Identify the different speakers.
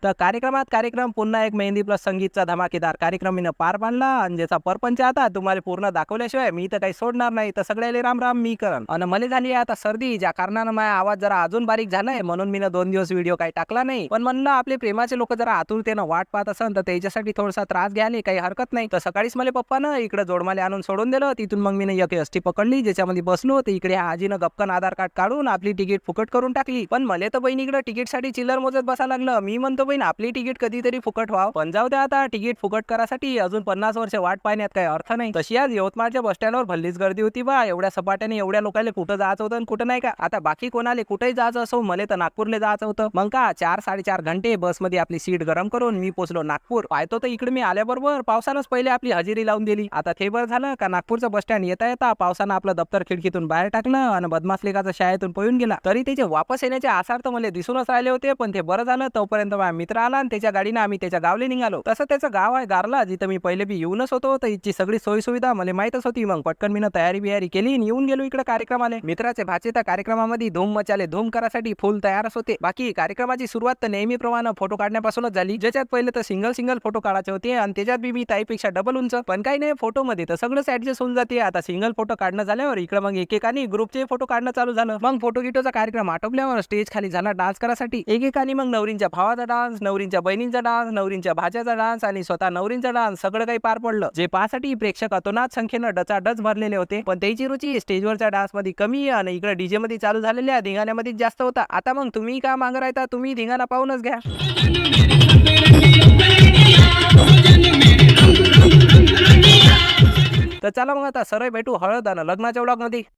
Speaker 1: तर कार्यक्रम पुन्हा एक मेहंदी प्लस संगीतचा धमाकेदार कार्यक्रम मीनं पार पाडला आणि ज्याचा परपंच आता तुम्हाला पूर्ण दाखवल्याशिवाय मी तर काही सोडणार नाही. तर सगळ्याले राम राम मी करण आणि मला झाली आता सर्दी, ज्या कारणानं माझा आवाज जरा अजून बारीक झालाय, म्हणून मी 2 दिवस व्हिडिओ काही टाकला नाही. पण म्हणलं आपले प्रेमाचे लोक जरा आतुरतेनं वाट पाहत असन तर त्याच्यासाठी थोडासा त्रास घ्यायला काही हरकत नाही. तर सकाळीच मला पप्पानं इकडे जोडमाले आणून सोडून दिलं. तिथून मग मी एक एसटी पकडली, ज्याच्यामध्ये बसलो. तर इकडे आजीनं गपकन आधार कार्ड काढून आपली तिकीट फुकट करून टाकली. पण मला तर बहिणीकडे तिकीटसाठी चिल्लर मोजत बसा लागलं. मी म्हणतो बहीण आपली तिकीट कधीतरी फुकट व्हावं, पण जाऊ द्या आता, तिकीट फुकट करासाठी अजून 50 वर्ष वाट पाहण्यात काही अर्थ नाही. तशी आज यवतमाळच्या बस स्टँडवर भल्लीच गर्दी होती बा. एवढ्या सपाट्याने एवढ्या लोकांना कुठं जायचं होतं आणि कुठं नाही का. आता बाकी कोणाला कुठेही जायचं असो, मला तर नागपूरला जायचं होतं. मग का 4-4.5 घंटे बसमध्ये आपली सीट गरम करून मी पोहोचलो नागपूर. पाहतो तर इकडे मी आल्याबरोबर पावसानंच पहिले आपली हजेरी लावून दिली. आता ते बरं झालं का नागपूरचं बस स्टँड येता येता पावसानं आपलं दप्तर खिडकीतून बाहेर टाकलं आणि बदमाश लेकाचा शाळेतून पळून गेला. तरी त्याचे वापस येण्याचे आसार तर मला दिसूनच राहिले होते, पण ते बरं झालं. तोपर्यंत माझा मित्र आला आणि त्याच्या गाडीनं आम्ही त्याच्या गावले निघालो. तसं त्याचं गाव आहे गारला, जिथं मी पहिले बी येऊनच होतो. तर इथची सगळी सोयी सुविधा मला माहितच होती. मग पटकन मीनं तयारी बियारी केली आणि येऊन गेलो इकडे कार्यक्रमाला. मित्राचे भाचे त्या कार्यक्रमामध्ये धूम मचाले, धूम करासाठी फुल तयारच होते. बाकी कार्यक्रमाची सुरुवात तर नेहमीप्रमाणे फोटो काढण्यापासूनच झाली, ज्याच्यात पहिले तर सिंगल फोटो काढायचे होते आणि त्याच्यात बी मी ताईपेक्षा डबल उंच. पण काही नाही, फोटो मध्ये तर सगळंच ऍडजस्ट होऊन जाते. आता सिंगल फोटो काढणं झाल्यावर इकडे मग एकेकानी ग्रुपचे फोटो काढणं चालू झालं. मग फोटो गिटोचा कार्यक्रम आटोपल्यावर स्टेज खाली झाला डान्स करासाठी. एकेकानी मग नवरींच्या भावाचा डान्स, नवरींच्या बहिणींचा डान्स, नवरींच्या भाच्याचा डान्स आणि स्वतः नवरींचा डान्स सगळं काही पार पडलं, जे पाहसाठी प्रेक्षक अतोनात संख्येनं डचाडच भरलेले होते. पण त्याची रुची स्टेजवरच्या डान्स मध्ये कमी आणि इकडे डीजे मध्ये चालू झालेल्या धिंगाण्यामध्ये जास्त होता. आता मग तुम्ही का मागं राहता, तुम्ही धिंगाणा पाहूनच घ्या. तर चला मग आता सरळ भेटू हळद आणि लग्नाच्या व्लॉग मध्ये.